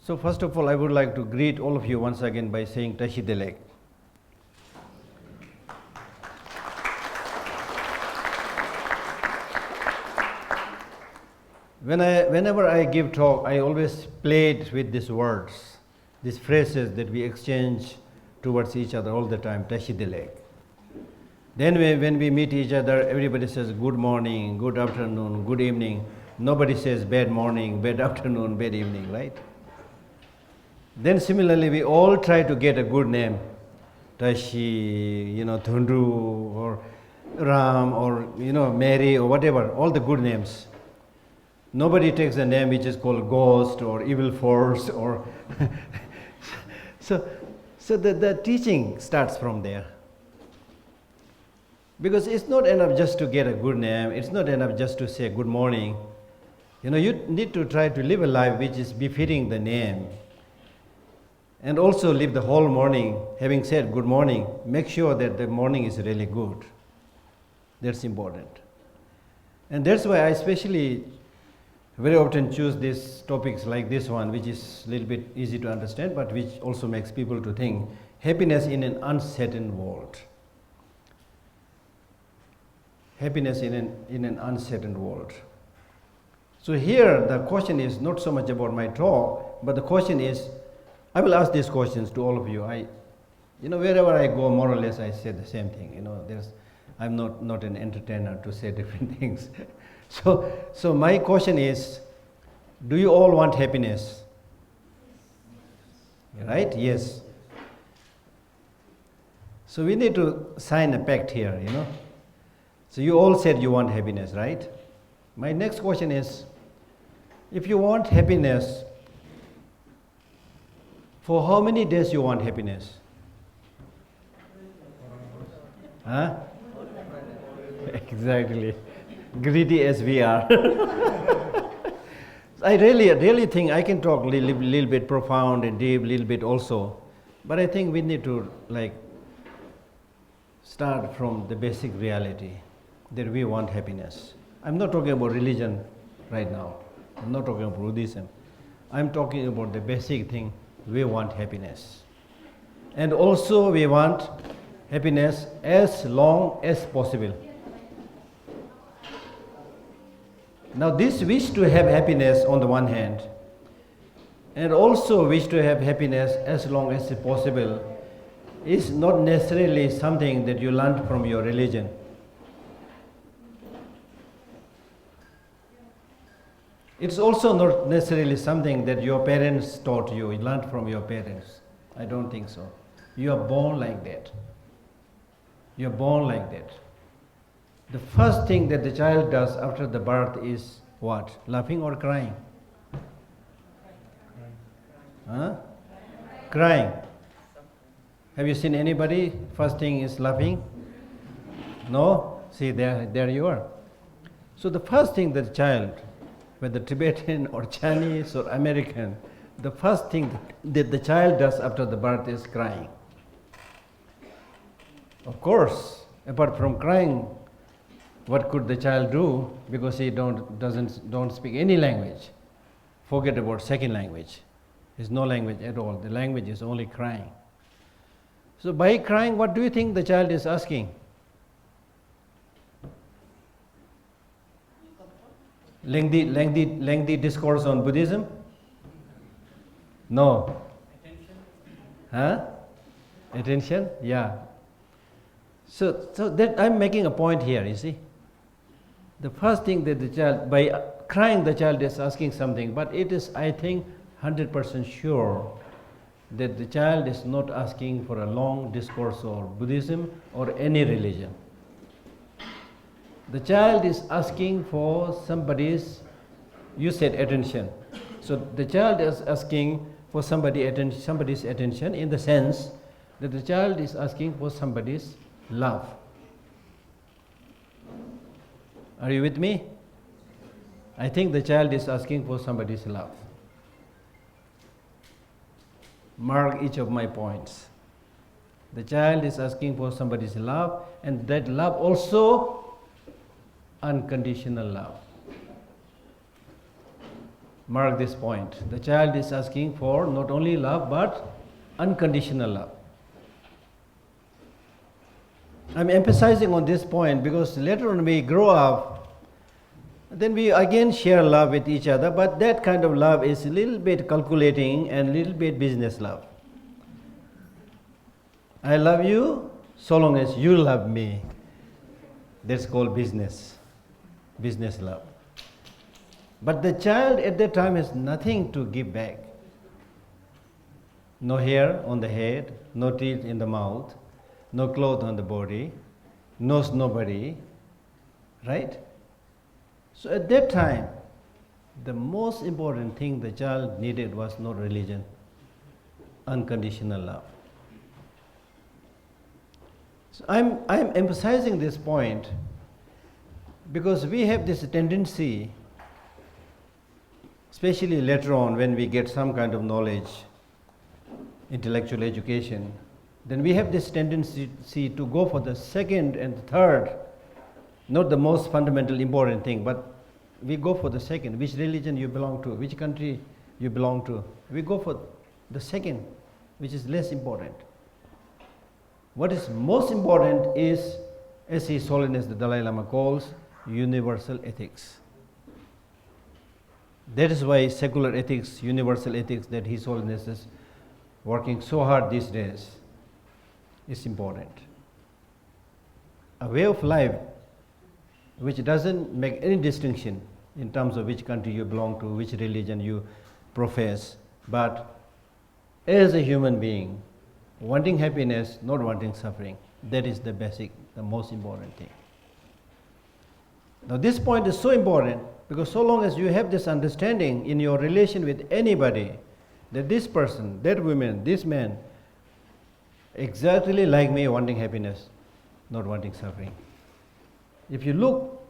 So first of all, I would like to greet all of you once again by saying Tashi Delek. Whenever I give talk, I always play it with these words, these phrases that we exchange towards each other all the time, Tashi Delek. Then when we meet each other, everybody says good morning, good afternoon, good evening. Nobody says bad morning, bad afternoon, bad evening, right? Then similarly, we all try to get a good name, Tashi, Thundu, or Ram, or Mary, or whatever, all the good names. Nobody takes a name which is called ghost or evil force or so the teaching starts from there. Because it's not enough just to get a good name, it's not enough just to say good morning. You need to try to live a life which is befitting the name. And also live the whole morning, having said good morning, make sure that the morning is really good. That's important. And that's why I especially very often choose these topics like this one, which is a little bit easy to understand, but which also makes people to think happiness in an uncertain world. Happiness in an uncertain world. So here the question is not so much about my talk, but the question is, I will ask these questions to all of you. Wherever I go, more or less, I say the same thing. I'm not an entertainer to say different things. So my question is, do you all want happiness? Right? Yes. So we need to sign a pact here, So you all said you want happiness, right? My next question is, if you want happiness, for how many days you want happiness? Huh? Exactly. Greedy as we are. I really think I can talk a little bit profound and deep, a little bit also. But I think we need to start from the basic reality that we want happiness. I'm not talking about religion right now. I'm not talking about Buddhism. I'm talking about the basic thing. We want happiness. And also we want happiness as long as possible. Now this wish to have happiness on the one hand, and also wish to have happiness as long as possible, is not necessarily something that you learned from your religion. It's also not necessarily something that your parents taught you, learned from your parents. I don't think so. You are born like that. You are born like that. The first thing that the child does after the birth is what? Laughing or crying? Huh? Crying. Have you seen anybody? First thing is laughing? No? See, there you are. So the first thing that the child, whether Tibetan or Chinese or American, the first thing that the child does after the birth is crying. Of course, apart from crying, what could the child do? Because he don't speak any language. Forget about second language. There's no language at all. The language is only crying. So by crying, what do you think the child is asking? Lengthy discourse on Buddhism? No. Attention? Huh? Attention? Yeah. So that I'm making a point here, you see. The first thing that the child, by crying the child is asking something, but it is, I think, 100% sure that the child is not asking for a long discourse on Buddhism or any religion. The child is asking for somebody's, you said attention. So the child is asking for somebody's attention in the sense that the child is asking for somebody's love. Are you with me? I think the child is asking for somebody's love. Mark each of my points. The child is asking for somebody's love, and that love also unconditional love. mark this point. The child is asking for not only love but unconditional love. I'm emphasizing on this point because later on we grow up, then we again share love with each other, but that kind of love is a little bit calculating and a little bit business love. I love you so long as you love me. That's called business love. But the child at that time has nothing to give back. No hair on the head, no teeth in the mouth, no clothes on the body, knows nobody, right? So at that time, the most important thing the child needed was not religion, unconditional love. So I'm emphasizing this point because we have this tendency, especially later on when we get some kind of knowledge, intellectual education, then we have this tendency to go for the second and third, not the most fundamental important thing, but we go for the second. Which religion you belong to, which country you belong to. We go for the second, which is less important. What is most important is, as His Holiness the Dalai Lama calls, universal ethics. That is why secular ethics, universal ethics that His Holiness is working so hard these days is important. A way of life which doesn't make any distinction in terms of which country you belong to, which religion you profess, but as a human being, wanting happiness, not wanting suffering. That is the basic, the most important thing. Now this point is so important because so long as you have this understanding in your relation with anybody, that this person, that woman, this man, exactly like me, wanting happiness, not wanting suffering. If you look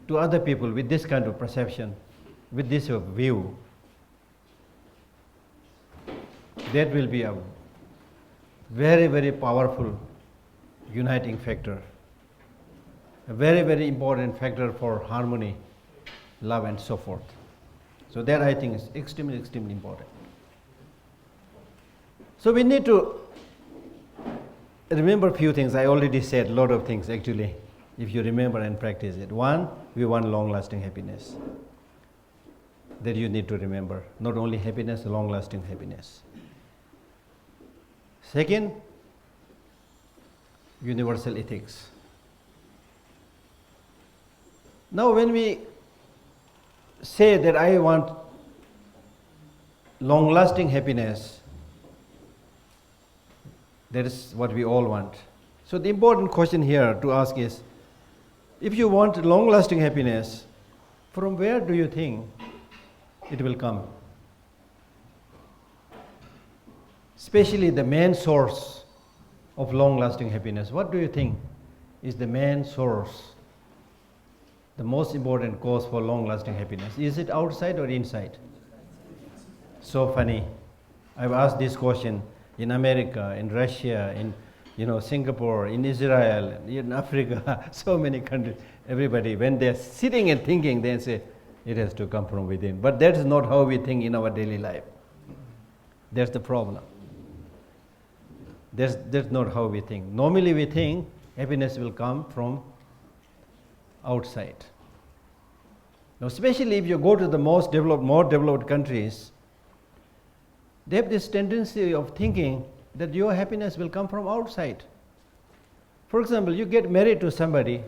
to other people with this kind of perception, with this view, that will be a very, very powerful uniting factor, a very, very important factor for harmony, love, and so forth. So that I think is extremely, extremely important. So we need to remember a few things. I already said a lot of things actually, if you remember and practice it. One, we want long-lasting happiness. That you need to remember. Not only happiness, long-lasting happiness. Second, universal ethics. Now when we say that I want long-lasting happiness, that is what we all want. So the important question here to ask is, if you want long-lasting happiness, from where do you think it will come? Especially the main source of long-lasting happiness. What do you think is the main source, the most important cause for long-lasting happiness? Is it outside or inside? So funny. I've asked this question in America, in Russia, in Singapore, in Israel, in Africa, so many countries. Everybody, when they're sitting and thinking, they say, it has to come from within. But that is not how we think in our daily life. That's the problem. That's not how we think. Normally we think happiness will come from outside. Now, especially if you go to the more developed countries, they have this tendency of thinking that your happiness will come from outside. For example, you get married to somebody,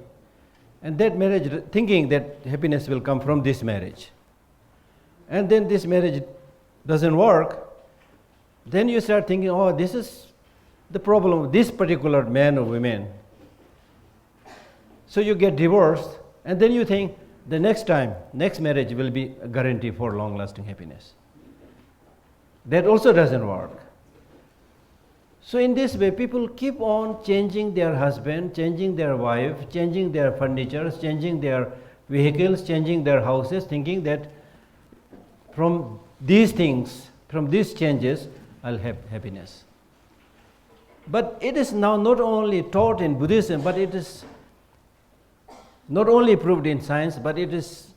and that marriage, thinking that happiness will come from this marriage. And then this marriage doesn't work, then you start thinking, oh, this is the problem of this particular man or woman. So you get divorced, and then you think the next marriage will be a guarantee for long-lasting happiness. That also doesn't work. So in this way, people keep on changing their husband, changing their wife, changing their furniture, changing their vehicles, changing their houses, thinking that from these things, from these changes, I'll have happiness. But it is now not only taught in Buddhism, but it is not only proved in science, but it is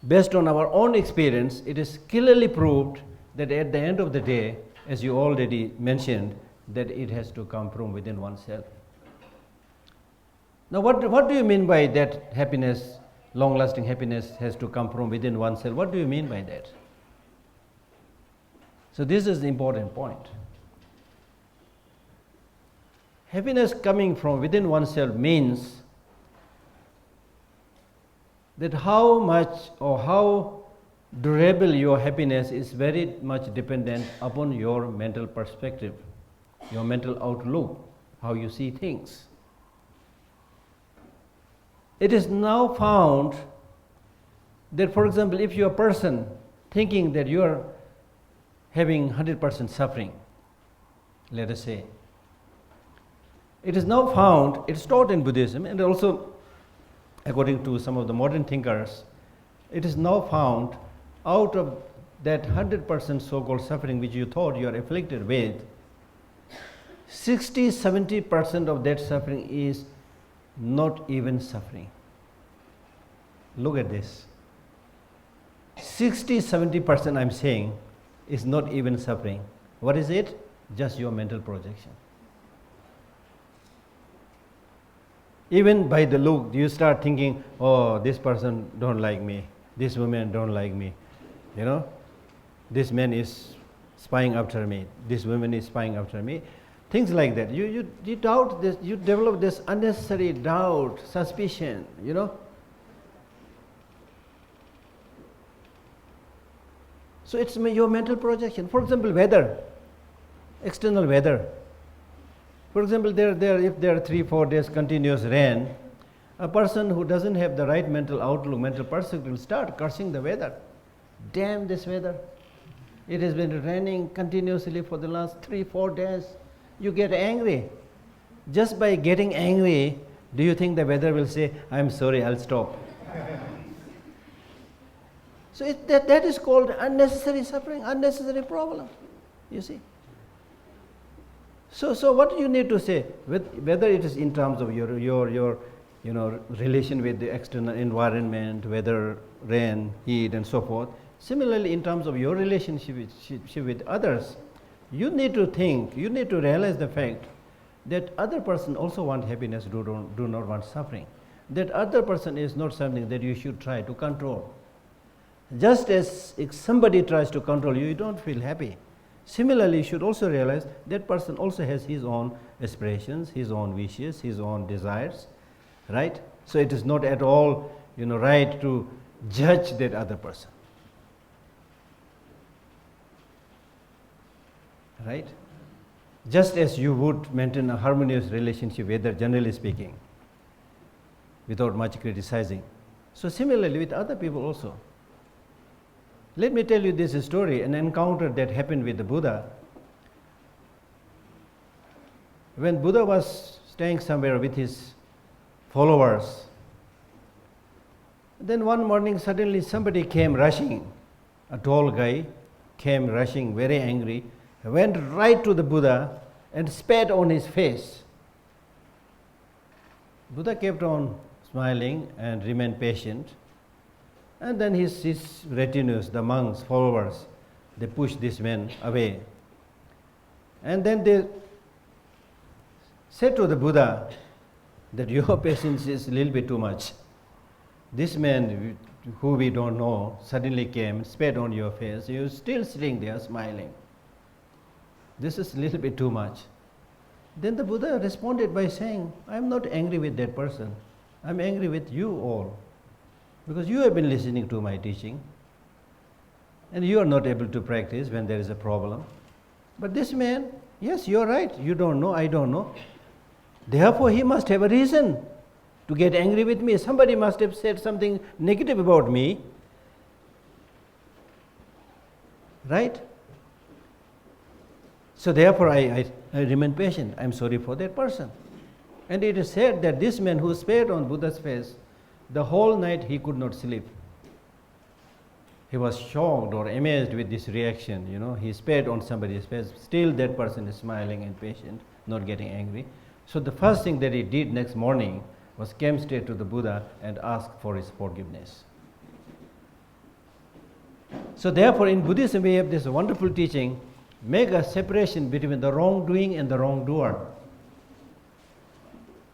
based on our own experience, it is clearly proved that at the end of the day, as you already mentioned, that it has to come from within oneself. Now, what do you mean by that happiness, long-lasting happiness has to come from within oneself? What do you mean by that? So this is the important point. Happiness coming from within oneself means that how much or how durable your happiness is very much dependent upon your mental perspective, your mental outlook, how you see things. It is now found that, for example, if you are a person thinking that you are having 100% suffering, let us say, it is now found, it's taught in Buddhism and also according to some of the modern thinkers, it is now found out of that 100% so-called suffering which you thought you are afflicted with, 60-70% of that suffering is not even suffering. Look at this. 60-70% I'm saying is not even suffering. What is it? Just your mental projection. Even by the look, you start thinking, oh, this person don't like me, this woman don't like me, you know, this man is spying after me, this woman is spying after me. Things like that. You doubt this, you develop this unnecessary doubt, suspicion, you know. So it's your mental projection. For example, weather, external weather. For example, if there are 3-4 days continuous rain, a person who doesn't have the right mental outlook, mental perspective will start cursing the weather. Damn this weather. It has been raining continuously for the last 3-4 days. You get angry. Just by getting angry, do you think the weather will say, I'm sorry, I'll stop? So that is called unnecessary suffering, unnecessary problem, you see. So what you need to say, whether it is in terms of your relation with the external environment, weather, rain, heat, and so forth. Similarly, in terms of your relationship with others, you need to think, you need to realize the fact that other person also want happiness, do not want suffering. That other person is not something that you should try to control. Just as if somebody tries to control you, you don't feel happy. Similarly, you should also realize that person also has his own aspirations, his own wishes, his own desires, right? So it is not at all, right to judge that other person, right? Just as you would maintain a harmonious relationship with others, generally speaking, without much criticizing. So similarly with other people also. Let me tell you this story, an encounter that happened with the Buddha. When Buddha was staying somewhere with his followers, then one morning suddenly somebody came rushing, a tall guy came rushing, very angry, went right to the Buddha and spat on his face. Buddha kept on smiling and remained patient. And then his retinues, the monks, followers, they pushed this man away. And then they said to the Buddha that your patience is a little bit too much. This man who we don't know suddenly came, spat on your face, you're still sitting there smiling. This is a little bit too much. Then the Buddha responded by saying, I'm not angry with that person. I'm angry with you all. Because you have been listening to my teaching and you are not able to practice when there is a problem. But this man, yes, you are right, you don't know, I don't know. Therefore, he must have a reason to get angry with me. Somebody must have said something negative about me, right? So therefore, I remain patient. I'm sorry for that person. And it is said that this man who spat on Buddha's face, the whole night he could not sleep. He was shocked or amazed with this reaction, he spat on somebody's face. Still that person is smiling and patient, not getting angry. So the first thing that he did next morning was came straight to the Buddha and asked for his forgiveness. So therefore in Buddhism we have this wonderful teaching, make a separation between the wrongdoing and the wrongdoer.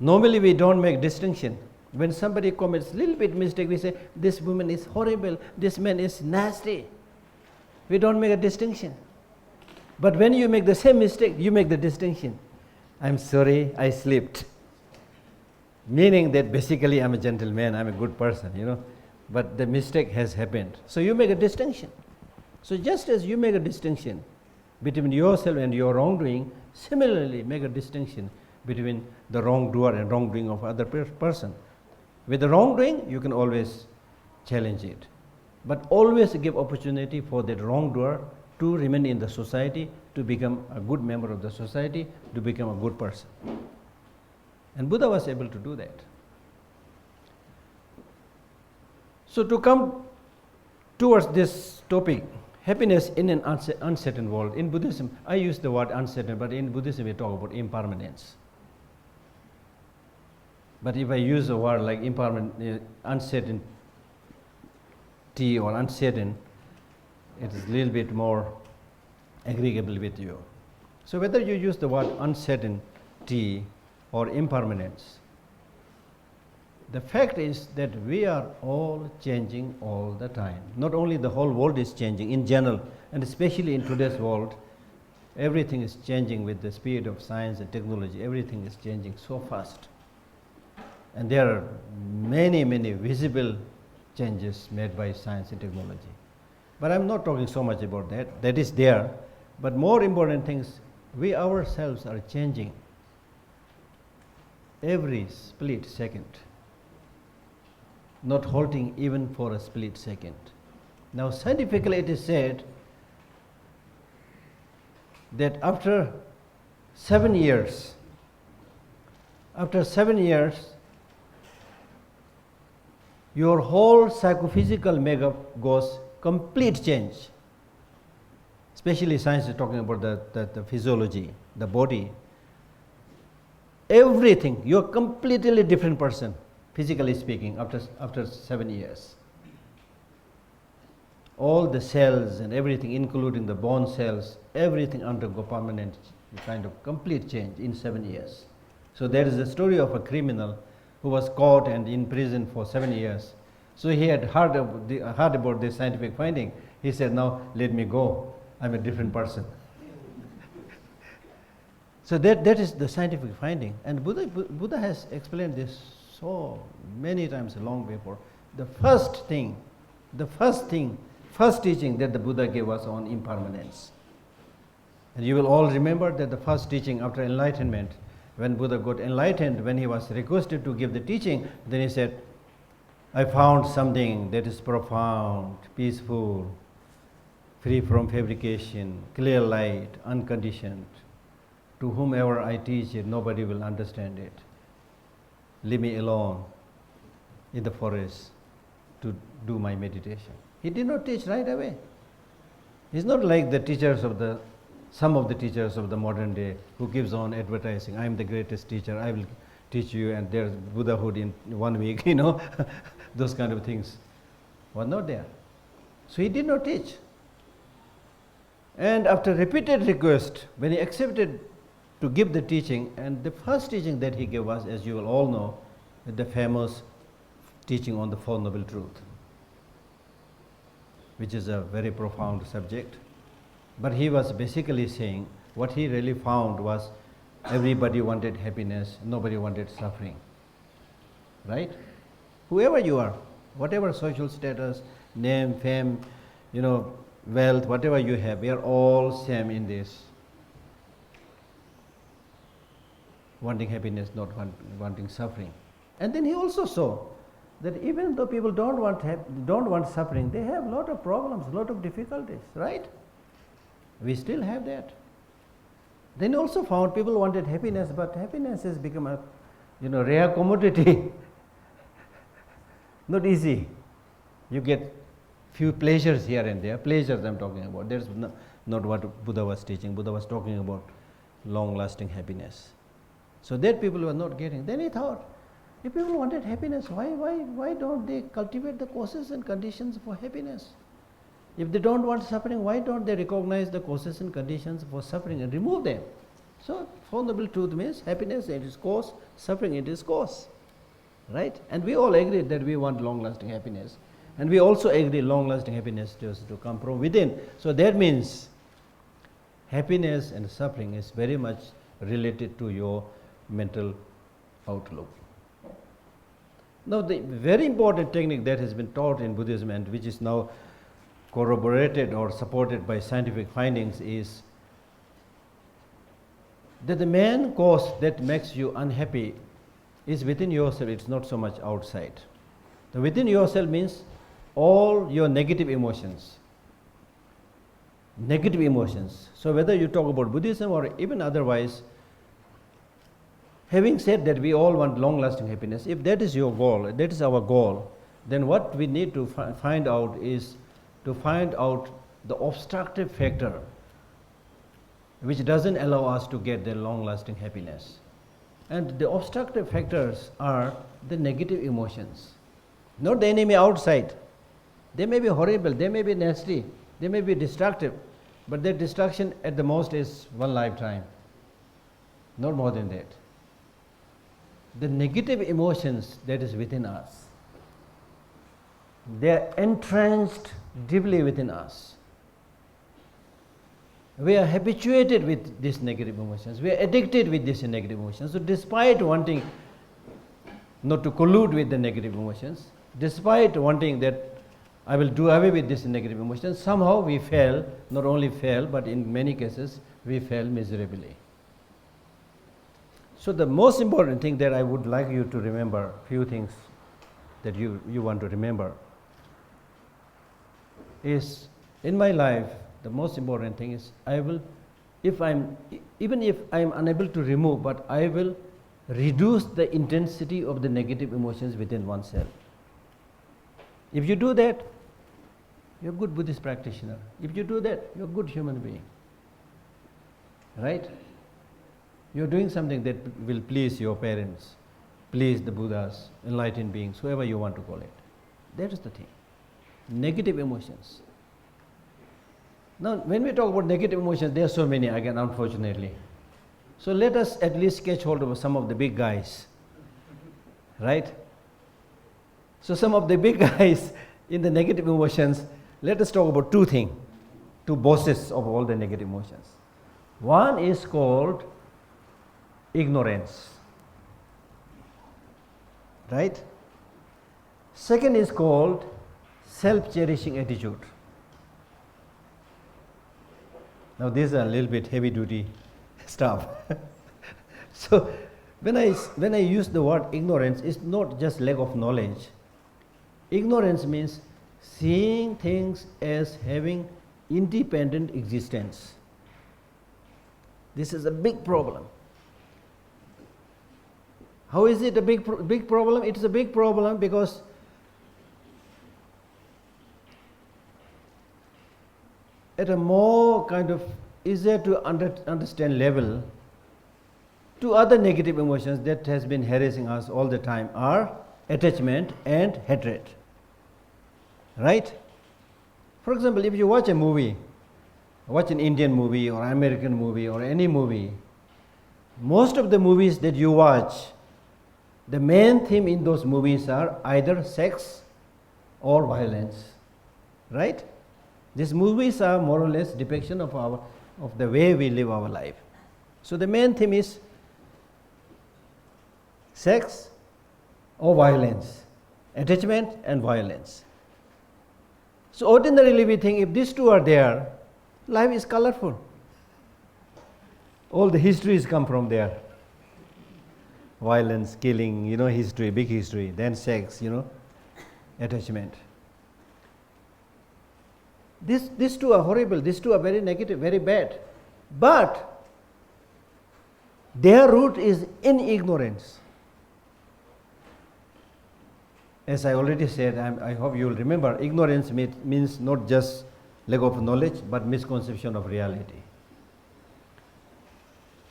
Normally we don't make distinction. When somebody commits a little bit mistake, we say, this woman is horrible, this man is nasty. We don't make a distinction. But when you make the same mistake, you make the distinction. I'm sorry, I slipped. Meaning that basically I'm a gentleman, I'm a good person, but the mistake has happened. So you make a distinction. So just as you make a distinction between yourself and your wrongdoing, similarly make a distinction between the wrongdoer and wrongdoing of other person. With the wrongdoing, you can always challenge it, but always give opportunity for that wrongdoer to remain in the society, to become a good member of the society, to become a good person. And Buddha was able to do that. So to come towards this topic, happiness in an uncertain world. In Buddhism, I use the word uncertain, but in Buddhism we talk about impermanence. But if I use a word like uncertainty or uncertain, it is a little bit more agreeable with you. So whether you use the word uncertainty or impermanence, the fact is that we are all changing all the time. Not only the whole world is changing in general, and especially in today's world, everything is changing with the speed of science and technology. Everything is changing so fast. And there are many, many visible changes made by science and technology. But I'm not talking so much about that. That is there. But more important things, we ourselves are changing every split second, not halting even for a split second. Now scientifically it is said that after 7 years, your whole psychophysical makeup goes complete change. Especially science is talking about the physiology, the body. Everything, you're a completely different person, physically speaking, after 7 years. All the cells and everything, including the bone cells, everything undergo permanent kind of complete change in 7 years. So there is a story of a criminal who was caught and in prison for 7 years. So he had heard about this scientific finding. He said, now let me go. I'm a different person. So that is the scientific finding. And Buddha has explained this so many times long before. The first teaching that the Buddha gave us on impermanence. And you will all remember that the first teaching after enlightenment, when Buddha got enlightened, when he was requested to give the teaching, then he said, I found something that is profound, peaceful, free from fabrication, clear light, unconditioned. To whomever I teach it, nobody will understand it. Leave me alone in the forest to do my meditation. He did not teach right away. He's not like some of the teachers of the modern day who gives on advertising, I am the greatest teacher, I will teach you, and there's Buddhahood in 1 week, those kind of things were not there. So he did not teach. And after repeated request, when he accepted to give the teaching, and the first teaching that he gave us, as you will all know, the famous teaching on the Four Noble Truths, which is a very profound subject. But he was basically saying what he really found was everybody wanted happiness, nobody wanted suffering. Right? Whoever you are, whatever social status, name, fame, wealth, whatever you have, we are all same in this. Wanting happiness, not wanting suffering. And then he also saw that even though people don't want suffering, they have a lot of problems, a lot of difficulties, right? We still have that. Then he also found people wanted happiness, but happiness has become a rare commodity. Not easy. You get few pleasures here and there. Pleasures I'm talking about. That's not what Buddha was teaching. Buddha was talking about long-lasting happiness. So that people were not getting. Then he thought, if people wanted happiness, why don't they cultivate the causes and conditions for happiness? If they don't want suffering, why don't they recognize the causes and conditions for suffering and remove them? So, Four Noble Truth means happiness it is cause, suffering it is cause. Right? And we all agree that we want long-lasting happiness. And we also agree long-lasting happiness to come from within. So that means happiness and suffering is very much related to your mental outlook. Now, the very important technique that has been taught in Buddhism and which is now corroborated or supported by scientific findings is that the main cause that makes you unhappy is within yourself, it's not so much outside. The within yourself means all your negative emotions. Negative emotions. So whether you talk about Buddhism or even otherwise, having said that we all want long-lasting happiness, if that is your goal, that is our goal, then what we need to find out is to find out the obstructive factor which doesn't allow us to get the long-lasting happiness. And the obstructive factors are the negative emotions, not the enemy outside. They may be horrible, they may be nasty, they may be destructive, but their destruction at the most is one lifetime, not more than that. The negative emotions that is within us, they are entrenched deeply within us. We are habituated with these negative emotions. We are addicted with these negative emotions. So despite wanting not to collude with the negative emotions, despite wanting that I will do away with these negative emotions, somehow we fail, not only fail, but in many cases we fail miserably. So the most important thing that I would like you to remember, few things that you want to remember, is in my life, the most important thing is I will, even if I am unable to remove, but I will reduce the intensity of the negative emotions within oneself. If you do that, you're a good Buddhist practitioner. If you do that, you're a good human being. Right? You're doing something that will please your parents, please the Buddhas, enlightened beings, whoever you want to call it. That is the thing. Negative emotions. Now, when we talk about negative emotions, there are so many again, unfortunately. So let us at least catch hold of some of the big guys. Right? So some of the big guys in the negative emotions, let us talk about two things, two bosses of all the negative emotions. One is called ignorance. Right? Second is called self-cherishing attitude. Now these are a little bit heavy-duty stuff. So when I use the word ignorance, it's not just lack of knowledge. Ignorance means seeing things as having independent existence. This is a big problem. How is it a big problem? It is a big problem because at a more kind of easier to understand level, two other negative emotions that has been harassing us all the time are attachment and hatred. Right? For example, if you watch a movie, watch an Indian movie or American movie or any movie, most of the movies that you watch, the main theme in those movies are either sex or violence. Right? These movies are more or less depiction of the way we live our life. So the main theme is sex or violence, attachment and violence. So ordinarily we think if these two are there, life is colorful. All the histories come from there. Violence, killing, history, big history, then sex, attachment. These two are horrible, these two are very negative, very bad. But their root is in ignorance. As I already said, I hope you will remember, ignorance means not just lack of knowledge, but misconception of reality.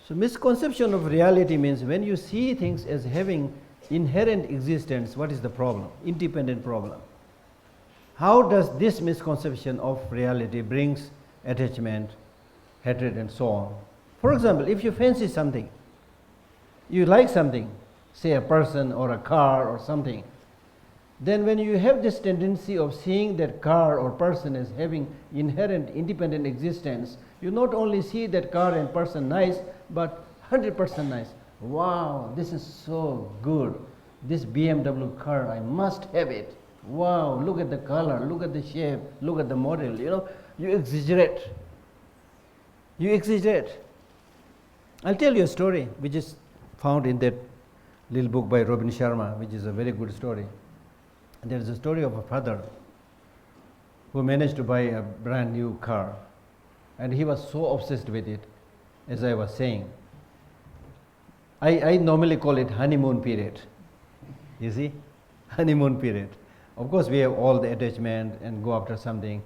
So misconception of reality means when you see things as having inherent existence, what is the problem? Independent problem. how does this misconception of reality brings attachment, hatred, and so on? For example, if you fancy something, you like something, say a person or a car or something, then when you have this tendency of seeing that car or person as having inherent independent existence, you not only see that car and person nice, but 100% nice. Wow, this is so good. This BMW car, I must have it. Wow, look at the color, look at the shape, look at the model. You exaggerate. You exaggerate. I'll tell you a story which is found in that little book by Robin Sharma, which is a very good story. There is a story of a father who managed to buy a brand new car, and he was so obsessed with it, as I was saying. I normally call it honeymoon period. You see? Honeymoon period. Of course, we have all the attachment and go after something.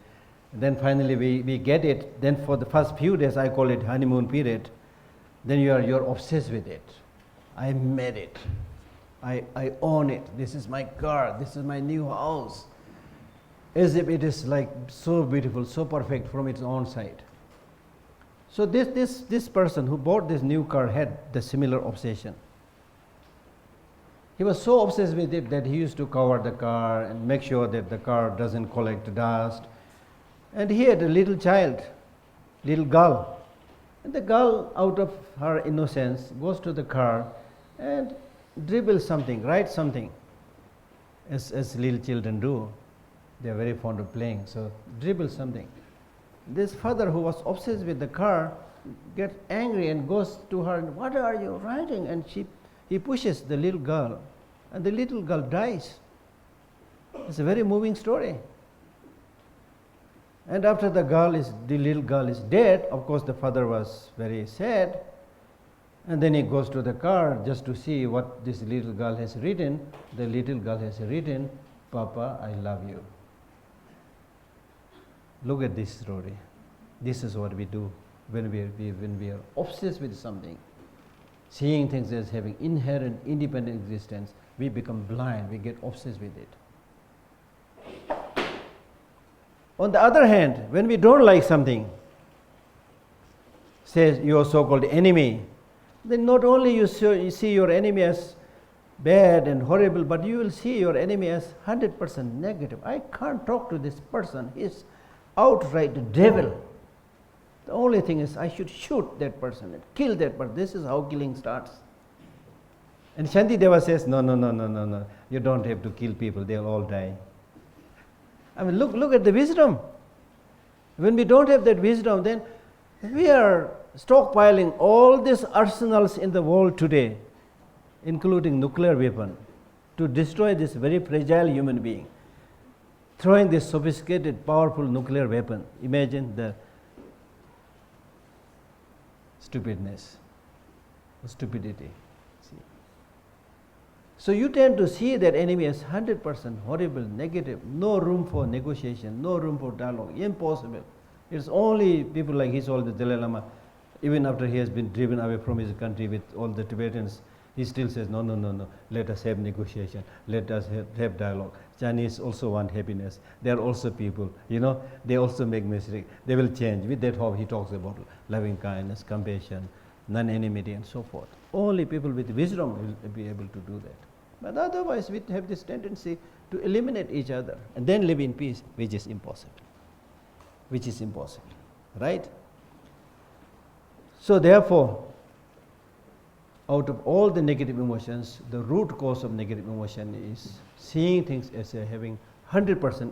Then finally we get it. Then for the first few days, I call it honeymoon period. Then you're obsessed with it. I made it. I own it. This is my car. This is my new house. As if it is like so beautiful, so perfect from its own side. So this person who bought this new car had the similar obsession. He was so obsessed with it that he used to cover the car and make sure that the car doesn't collect dust. And he had a little child, little girl. And the girl, out of her innocence, goes to the car and dribbles something, writes something, as little children do. They are very fond of playing, so dribbles something. This father, who was obsessed with the car, gets angry and goes to her, "What are you writing?" And he pushes the little girl, and the little girl dies. It's a very moving story. And after the little girl is dead, of course the father was very sad. And then he goes to the car just to see what this little girl has written. The little girl has written, "Papa, I love you." Look at this story. This is what we do when we are obsessed with something. Seeing things as having inherent independent existence, we become blind, we get obsessed with it. On the other hand, when we don't like something, say your so-called enemy, then not only you see your enemy as bad and horrible, but you will see your enemy as 100% negative. I can't talk to this person. He's outright devil. The only thing is I should shoot that person and kill that person. This is how killing starts. And Shantideva says, no. You don't have to kill people. They'll all die. I mean, look at the wisdom. When we don't have that wisdom, then we are stockpiling all these arsenals in the world today, including nuclear weapon, to destroy this very fragile human being. Throwing this sophisticated, powerful nuclear weapon. Imagine the stupidity. See. So you tend to see that enemy as 100% horrible, negative, no room for negotiation, no room for dialogue, impossible. It's only people like His Holiness Dalai Lama, even after he has been driven away from his country with all the Tibetans, he still says, no, let us have negotiation, let us have dialogue. Chinese also want happiness. They are also people, they also make mistakes. They will change. With that hope, he talks about loving kindness, compassion, non-enmity, and so forth. Only people with wisdom will be able to do that. But otherwise, we have this tendency to eliminate each other and then live in peace, which is impossible. Right? So therefore, out of all the negative emotions, the root cause of negative emotion is seeing things as having 100%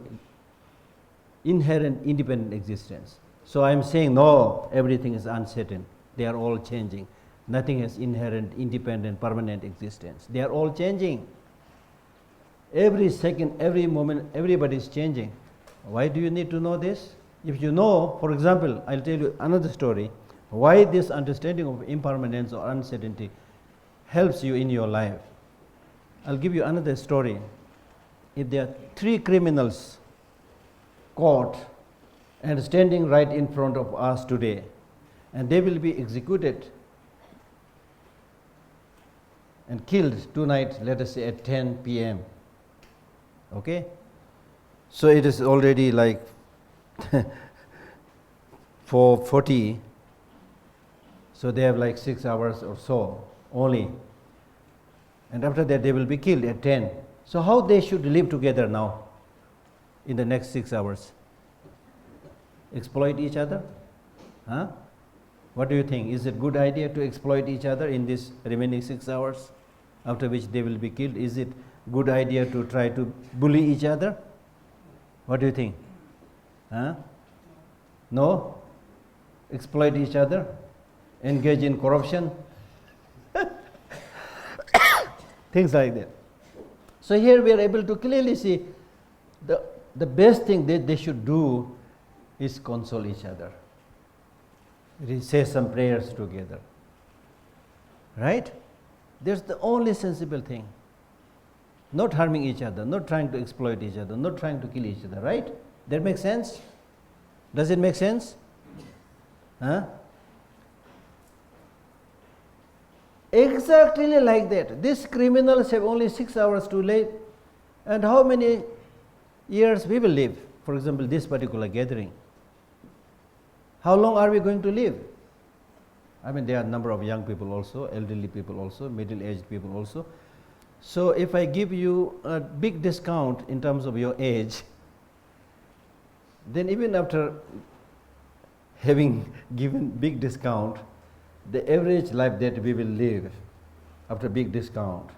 inherent independent existence. So I am saying, no, everything is uncertain. They are all changing. Nothing has inherent, independent, permanent existence. They are all changing. Every second, every moment, everybody is changing. Why do you need to know this? If you know, for example, I'll tell you another story, why this understanding of impermanence or uncertainty helps you in your life. I'll give you another story. If there are 3 criminals caught and standing right in front of us today, and they will be executed and killed tonight, let us say at 10 p.m. Okay? So it is already like 4:40, so they have like 6 hours or so only. And after that they will be killed at 10. So how they should live together now in the next 6 hours? Exploit each other? Huh? What do you think? Is it a good idea to exploit each other in this remaining 6 hours, after which they will be killed? Is it good idea to try to bully each other? What do you think? Huh? No? Exploit each other? Engage in corruption? Things like that. So here we are able to clearly see the best thing that they should do is console each other. Say some prayers together. Right? That's the only sensible thing. Not harming each other, not trying to exploit each other, not trying to kill each other, right? That makes sense? Does it make sense? Huh? Exactly like that. These criminals have only 6 hours to live, and how many years we will live? For example, this particular gathering. How long are we going to live? I mean, there are a number of young people also, elderly people also, middle-aged people also. So if I give you a big discount in terms of your age, then even after having given big discount, the average life that we will live after big discount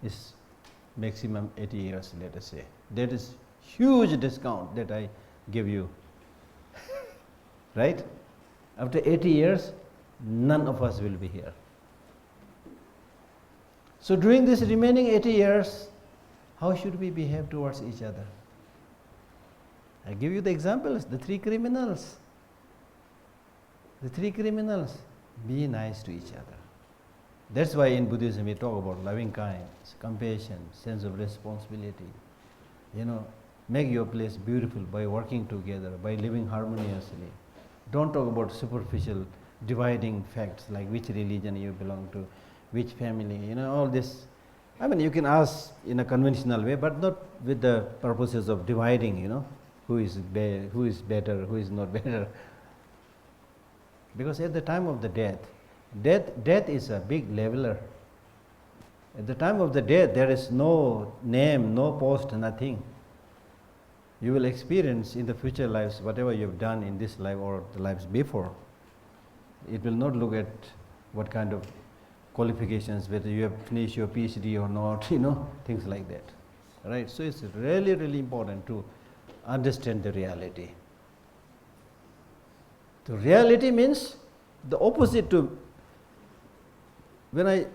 is maximum 80 years, let us say. That is huge discount that I give you. Right? After 80 years, none of us will be here. So during this remaining 80 years, how should we behave towards each other? I give you the examples, the 3 criminals. The 3 criminals, be nice to each other. That's why in Buddhism we talk about loving kindness, compassion, sense of responsibility. Make your place beautiful by working together, by living harmoniously. Don't talk about superficial dividing facts like which religion you belong to, which family, all this. I mean, you can ask in a conventional way, but not with the purposes of dividing, who is better, who is not better. Because at the time of the death is a big leveler. At the time of the death, there is no name, no post, nothing. You will experience in the future lives whatever you have done in this life or the lives before. It will not look at what kind of qualifications, whether you have finished your PhD or not, things like that. Right? So it's really, really important to understand the reality. The reality means the opposite to, when I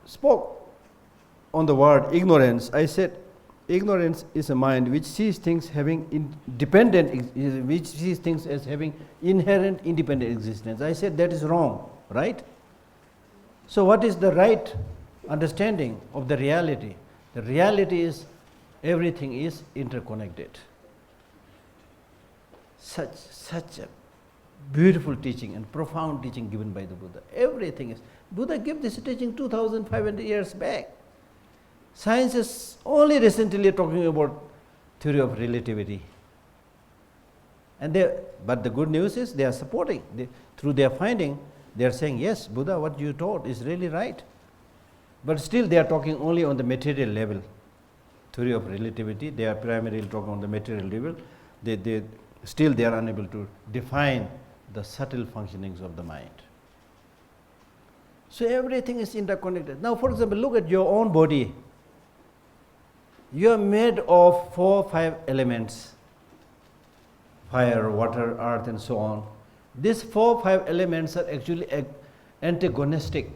spoke on the word ignorance, I said ignorance is a mind which sees things which sees things as having inherent independent existence. I said that is wrong, right? So what is the right understanding of the reality? The reality is everything is interconnected. Such a beautiful teaching and profound teaching given by the Buddha. Everything is. Buddha gave this teaching 2,500 years back. Science is only recently talking about theory of relativity. But the good news is they are supporting. Through their finding, they are saying, yes, Buddha, what you taught is really right. But still they are talking only on the material level. Theory of relativity, they are primarily talking on the material level. Still they are unable to define the subtle functionings of the mind. So everything is interconnected. Now, for example, look at your own body. You are made of 4 or 5 elements: fire, water, earth, and so on. These 4 or 5 elements are actually antagonistic.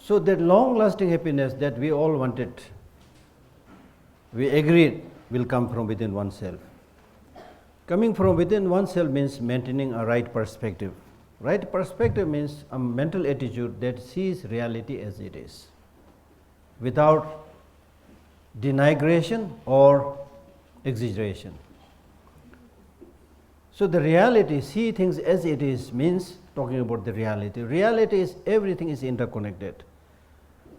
So that long-lasting happiness that we all wanted, we agreed, will come from within oneself. Coming from within oneself means maintaining a right perspective. Right perspective means a mental attitude that sees reality as it is, without denigration or exaggeration. So the reality, see things as it is, means talking about the reality. Reality is everything is interconnected.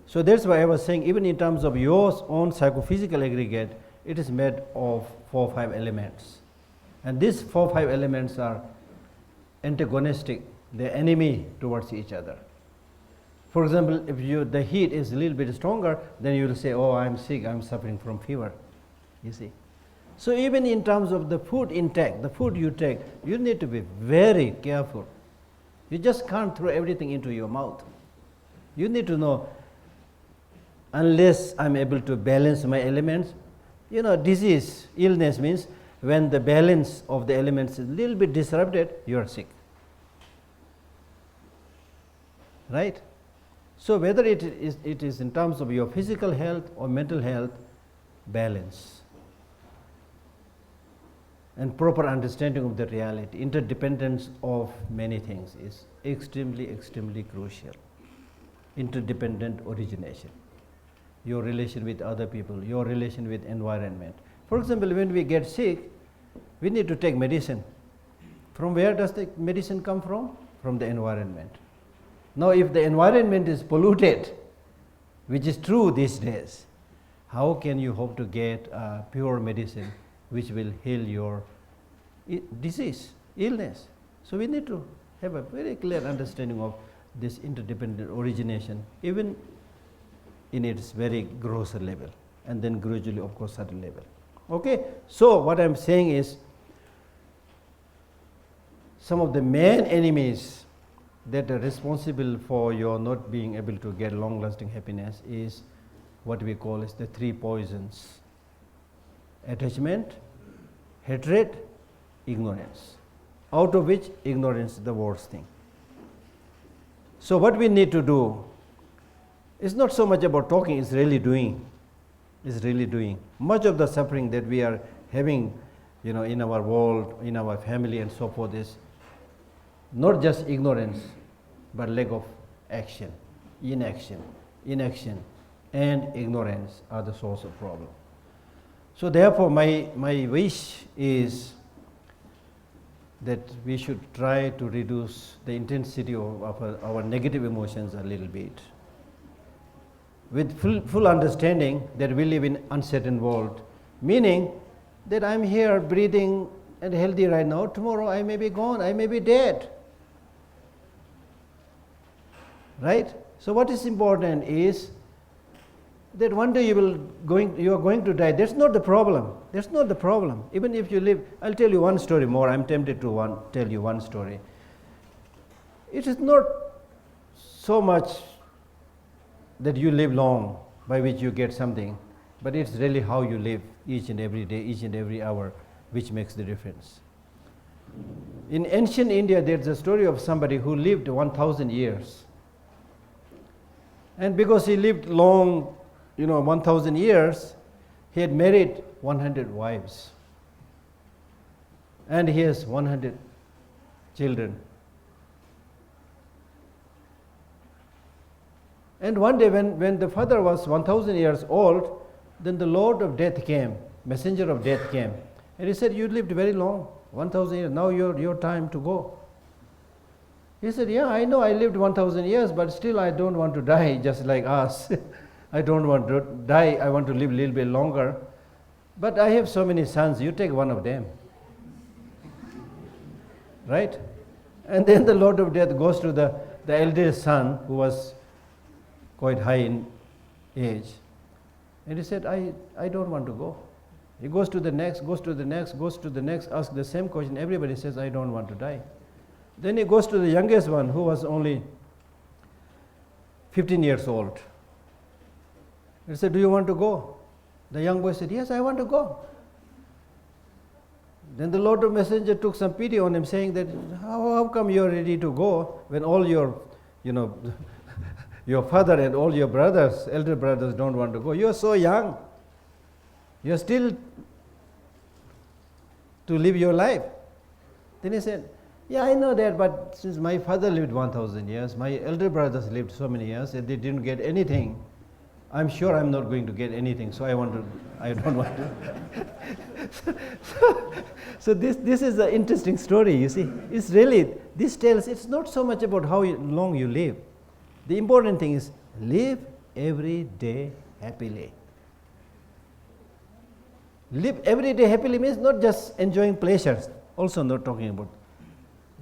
So that's why I was saying, even in terms of your own psychophysical aggregate, it is made of 4 or 5 elements. And these 4 or 5 elements are antagonistic, they're enemy towards each other. For example, if the heat is a little bit stronger, then you will say, oh, I'm sick, I'm suffering from fever, you see. So even in terms of the food intake, the food you take, you need to be very careful. You just can't throw everything into your mouth. You need to know, unless I'm able to balance my elements, disease, illness means when the balance of the elements is a little bit disrupted, you are sick. Right? So whether it is in terms of your physical health or mental health, balance and proper understanding of the reality, interdependence of many things is extremely, extremely crucial. Interdependent origination, your relation with other people, your relation with environment. For example, when we get sick, we need to take medicine. From where does the medicine come from? From the environment. Now, if the environment is polluted, which is true these days, how can you hope to get pure medicine which will heal your disease, illness? So we need to have a very clear understanding of this interdependent origination, even in its very grosser level, and then gradually, of course, subtle level. Okay, so what I'm saying is, some of the main enemies that are responsible for your not being able to get long-lasting happiness is what we call as the 3 poisons: attachment, hatred, ignorance, out of which ignorance is the worst thing. So what we need to do is not so much about talking, it's really doing. It's really doing. Much of the suffering that we are having, in our world, in our family and so forth is not just ignorance, but lack of action, inaction, and ignorance are the source of problem. So therefore, my wish is that we should try to reduce the intensity of our negative emotions a little bit, with full understanding that we live in uncertain world, meaning that I'm here breathing and healthy right now, tomorrow I may be gone, I may be dead. Right? So what is important is that one day you are going to die. That's not the problem. That's not the problem. Even if you live, I'll tell you one story more. I'm tempted to tell you one story. It is not so much that you live long, by which you get something, but it's really how you live each and every day, each and every hour, which makes the difference. In ancient India, there's a story of somebody who lived 1,000 years. And because he lived long, 1,000 years, he had married 100 wives. And he has 100 children. And one day when the father was 1,000 years old, then the Lord of Death came, messenger of death came. And he said, you lived very long, 1,000 years, now your time to go. He said, yeah, I know I lived 1,000 years, but still I don't want to die just like us. I don't want to die, I want to live a little bit longer. But I have so many sons, you take one of them. Right? And then the Lord of Death goes to the eldest son, who was quite high in age. And he said, I don't want to go. He goes to the next, goes to the next, goes to the next, asks the same question. Everybody says, I don't want to die. Then he goes to the youngest one, who was only 15 years old. He said, do you want to go? The young boy said, yes, I want to go. Then the Lord of Messenger took some pity on him, saying that, how come you're ready to go when all your, your father and all your brothers, elder brothers, don't want to go? You're so young. You're still to live your life. Then he said, yeah, I know that, but since my father lived 1,000 years, my elder brothers lived so many years, and they didn't get anything, I'm sure I'm not going to get anything, so I don't want to. So this is an interesting story, you see. It's really, this tells, it's not so much about how long you live. The important thing is live every day happily. Live every day happily means not just enjoying pleasures, also not talking about.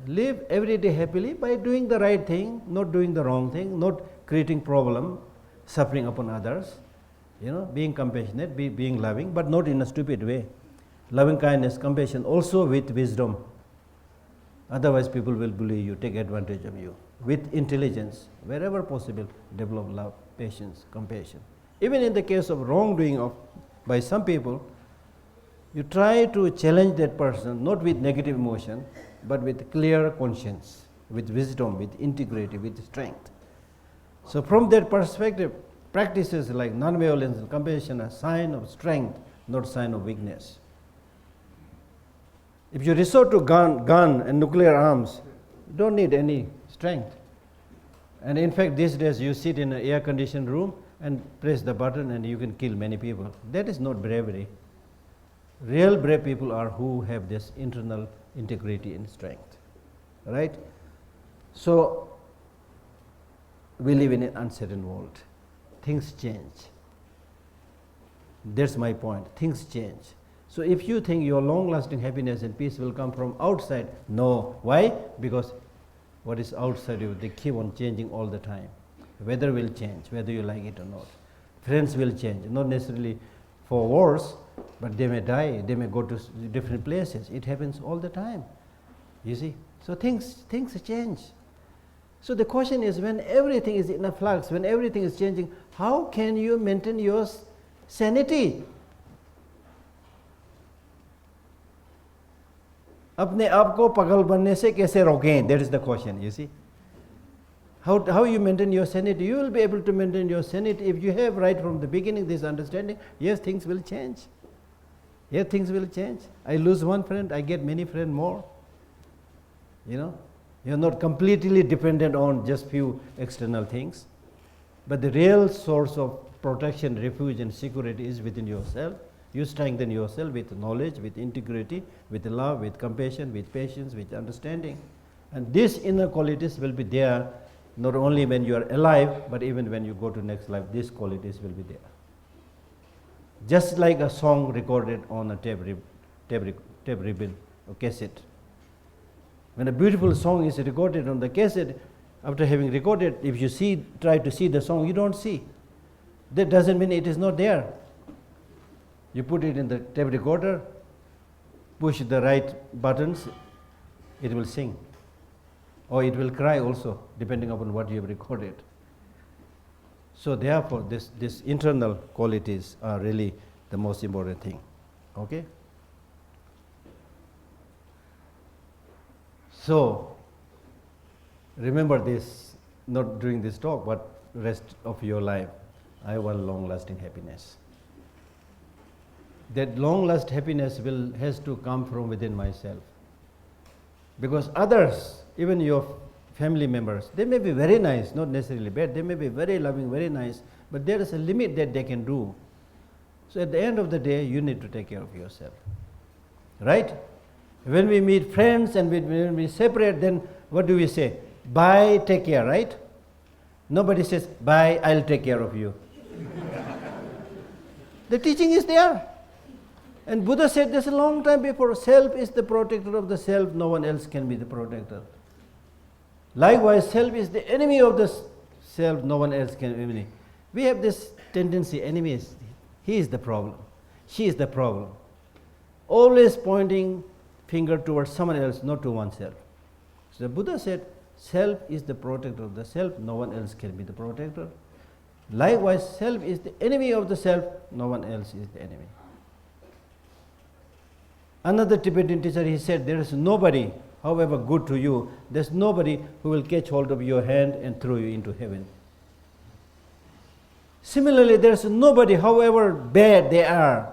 Live every day happily by doing the right thing, not doing the wrong thing, not creating problem, suffering upon others, being compassionate, being loving, but not in a stupid way. Loving kindness, compassion, also with wisdom. Otherwise people will bully you, take advantage of you. With intelligence, wherever possible, develop love, patience, compassion. Even in the case of wrongdoing by some people, you try to challenge that person, not with negative emotion, but with clear conscience, with wisdom, with integrity, with strength. So from that perspective, practices like non-violence and compassion are sign of strength, not sign of weakness. If you resort to gun and nuclear arms, you don't need any strength. And in fact, these days you sit in an air-conditioned room and press the button and you can kill many people. That is not bravery. Real brave people are who have this internal integrity and strength, right? So we live in an uncertain world. Things change. That's my point. Things change. So if you think your long-lasting happiness and peace will come from outside, no. Why? Because what is outside you, they keep on changing all the time. Weather will change, whether you like it or not. Friends will change, not necessarily for worse, but they may die, they may go to different places. It happens all the time, you see. So things change. So the question is, when everything is in a flux, when everything is changing, how can you maintain your sanity? अपने आप को पागल बनने से कैसे रोकें? That is the question, you see. How you maintain your sanity? You will be able to maintain your sanity if you have right from the beginning this understanding. Yes, things will change. Yes, things will change. I lose one friend, I get many friends more. You're not completely dependent on just few external things. But the real source of protection, refuge and security is within yourself. You strengthen yourself with knowledge, with integrity, with love, with compassion, with patience, with understanding. And these inner qualities will be there not only when you are alive, but even when you go to next life, these qualities will be there. Just like a song recorded on a tape ribbon or cassette. When a beautiful song is recorded on the cassette, after having recorded, if you try to see the song, you don't see. That doesn't mean it is not there. You put it in the tape recorder, push the right buttons, it will sing. Or it will cry also, depending upon what you have recorded. So therefore, this internal qualities are really the most important thing. Okay? So remember this, not during this talk, but rest of your life. I want long-lasting happiness. That long-lasting happiness has to come from within myself. Because others, even your family members, they may be very nice, not necessarily bad, they may be very loving, very nice, but there is a limit that they can do. So at the end of the day, you need to take care of yourself. Right? When we meet friends and when we separate, then what do we say? Bye, take care, right? Nobody says, bye, I'll take care of you. The teaching is there. And Buddha said this a long time before, self is the protector of the self, no one else can be the protector. Likewise, self is the enemy of the self, no one else can be the enemy. We have this tendency, enemies, he is the problem, she is the problem. Always pointing finger towards someone else, not to oneself. So the Buddha said, self is the protector of the self, no one else can be the protector. Likewise, self is the enemy of the self, no one else is the enemy. Another Tibetan teacher, he said, there is nobody, however good to you, there's nobody who will catch hold of your hand and throw you into heaven. Similarly, there's nobody, however bad they are,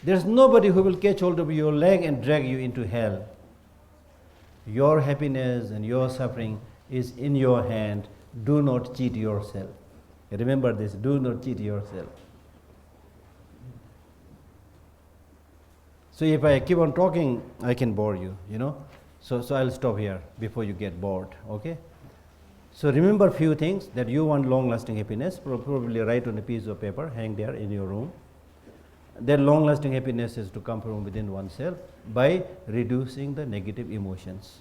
there's nobody who will catch hold of your leg and drag you into hell. Your happiness and your suffering is in your hand. Do not cheat yourself. Remember this, do not cheat yourself. So if I keep on talking, I can bore you, So I'll stop here before you get bored, okay? So remember few things that you want long-lasting happiness, probably write on a piece of paper, hang there in your room. That long-lasting happiness is to come from within oneself by reducing the negative emotions.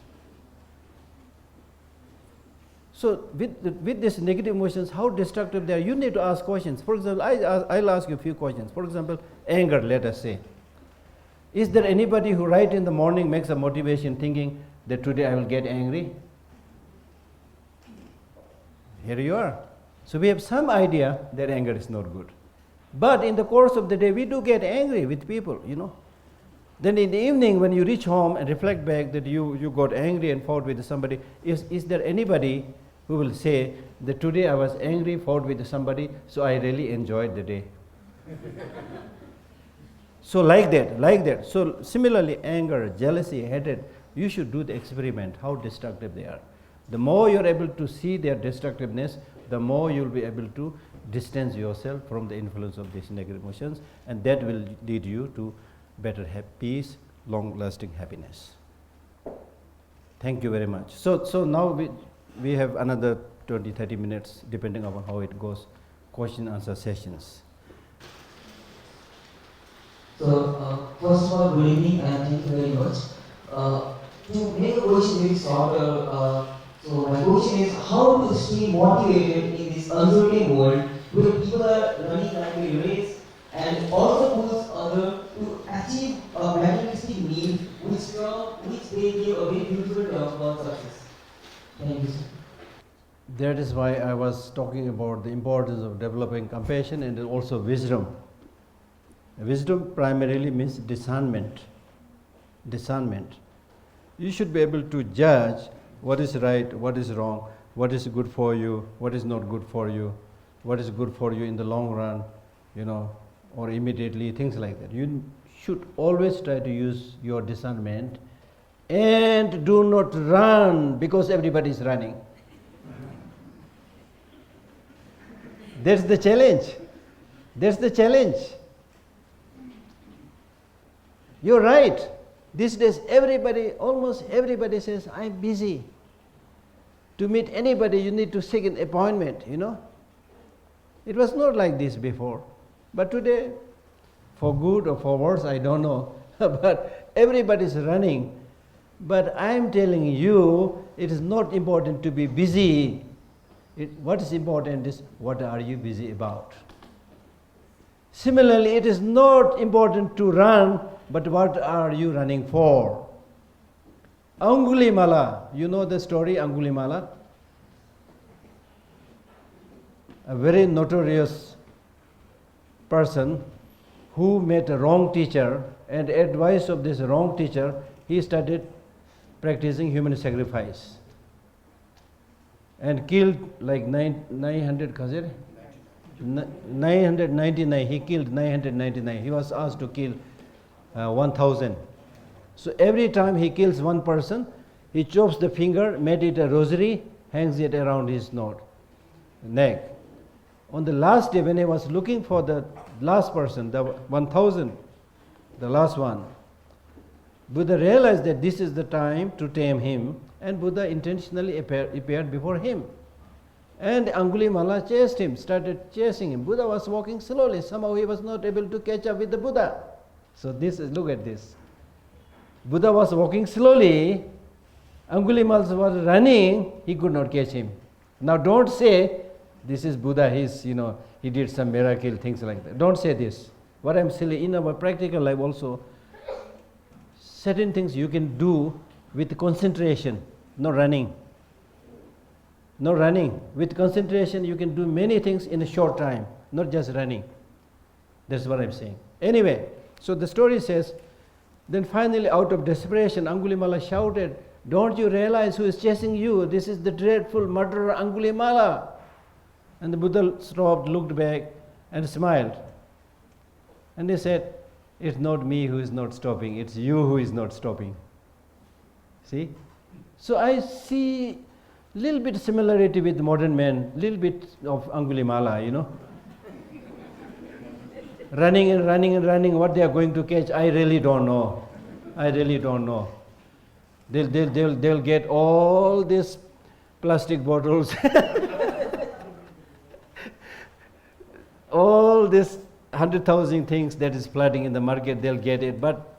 So with these negative emotions, how destructive they are, you need to ask questions. For example, I'll ask you a few questions. For example, anger, let us say. Is there anybody who right in the morning makes a motivation thinking that today I will get angry? Here you are. So we have some idea that anger is not good. But in the course of the day, we do get angry with people, you know. Then in the evening, when you reach home and reflect back that you got angry and fought with somebody, is there anybody who will say that today I was angry, fought with somebody, so I really enjoyed the day? So like that. So similarly, anger, jealousy, hatred, you should do the experiment, how destructive they are. The more you're able to see their destructiveness, the more you'll be able to distance yourself from the influence of these negative emotions, and that will lead you to better peace, long-lasting happiness. Thank you very much. So now we have another 20-30 minutes, depending upon how it goes, question answer sessions. So first of all, good evening and thank you very much. To make a question very shorter, so my question is how to stay motivated in this uncertain world where people are running like a race and also push others to achieve a materialistic need which they give a very beautiful term called success. Thank you, sir. That is why I was talking about the importance of developing compassion and also wisdom. Wisdom primarily means discernment. Discernment. You should be able to judge what is right, what is wrong, what is good for you, what is not good for you, what is good for you in the long run, you know, or immediately, things like that. You should always try to use your discernment and do not run because everybody is running. That's the challenge. That's the challenge. You're right. These days, almost everybody says, I'm busy. To meet anybody, you need to seek an appointment, you know. It was not like this before. But today, for good or for worse, I don't know. But everybody is running. But I'm telling you, it is not important to be busy. What is important is, what are you busy about? Similarly, it is not important to run, but what are you running for? Angulimala, you know the story Angulimala? A very notorious person who met a wrong teacher, and advice of this wrong teacher, he started practicing human sacrifice and killed like 999. He killed 999. He was asked to kill 1000. So every time he kills one person, he chops the finger, made it a rosary, hangs it around his neck. On the last day, when he was looking for the last person, the 1000, the last one, Buddha realized that this is the time to tame him, and Buddha intentionally appeared before him. And Angulimala chased him, started chasing him. Buddha was walking slowly. Somehow he was not able to catch up with the Buddha. So look at this. Buddha was walking slowly. Angulimala was running. He could not catch him. Now don't say, this is Buddha, he did some miracle, things like that. Don't say this. What I'm saying, in our practical life also, certain things you can do with concentration, no running. No running. With concentration, you can do many things in a short time, not just running. That's what I'm saying. Anyway, so the story says, then finally, out of desperation, Angulimala shouted, "Don't you realize who is chasing you? This is the dreadful murderer Angulimala." And the Buddha stopped, looked back, and smiled. And he said, "It's not me who is not stopping, it's you who is not stopping." See? So I see little bit similarity with modern men, little bit of Angulimala, running and running and running. What they are going to catch, I really don't know. I really don't know. They'll get all this plastic bottles, all this 100,000 things that is flooding in the market, they'll get it. But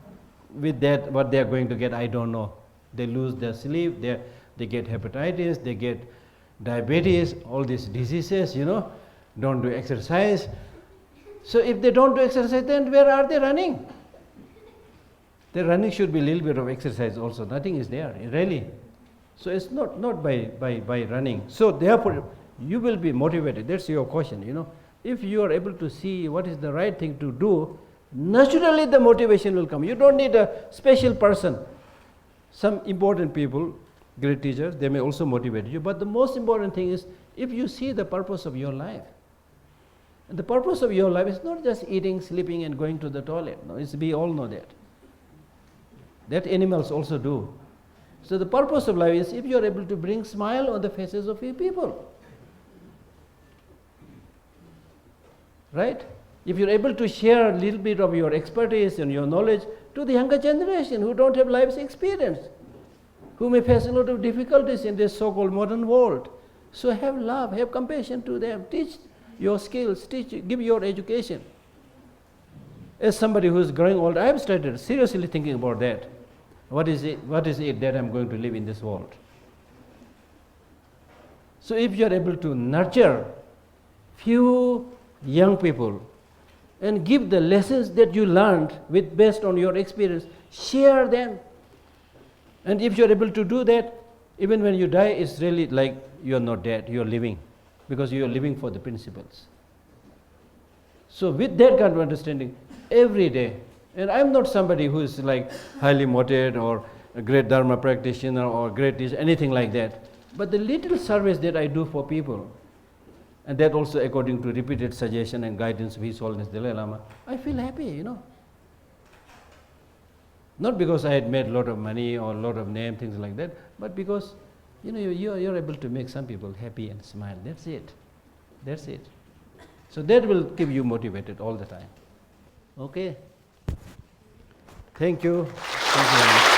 with that, what they are going to get, I don't know. They lose their sleep, they get hepatitis, they get diabetes, all these diseases, don't do exercise. So if they don't do exercise, then where are they running? The running should be a little bit of exercise also. Nothing is there, really. So it's not by running. So therefore, you will be motivated. That's your question, If you are able to see what is the right thing to do, naturally the motivation will come. You don't need a special person. Some important people, great teachers, they may also motivate you. But the most important thing is if you see the purpose of your life. And the purpose of your life is not just eating, sleeping, and going to the toilet. No, we all know that. That animals also do. So the purpose of life is if you are able to bring smile on the faces of your people. Right? If you're able to share a little bit of your expertise and your knowledge to the younger generation who don't have life's experience, who may face a lot of difficulties in this so-called modern world. So have love, have compassion to them, teach your skills, give your education. As somebody who is growing old, I have started seriously thinking about that. What is it that I'm going to live in this world? So if you're able to nurture few young people and give the lessons that you learned based on your experience, share them. And if you're able to do that, even when you die, it's really like you're not dead, you're living, because you're living for the principles. So with that kind of understanding, every day, and I'm not somebody who is like highly motivated or a great Dharma practitioner or great teacher, anything like that. But the little service that I do for people, and that also according to repeated suggestion and guidance of His Holiness Dalai Lama, I feel happy, Not because I had made a lot of money or a lot of name, things like that, but because, you're able to make some people happy and smile. That's it. That's it. So that will keep you motivated all the time. Okay? Thank you. Thank you very much.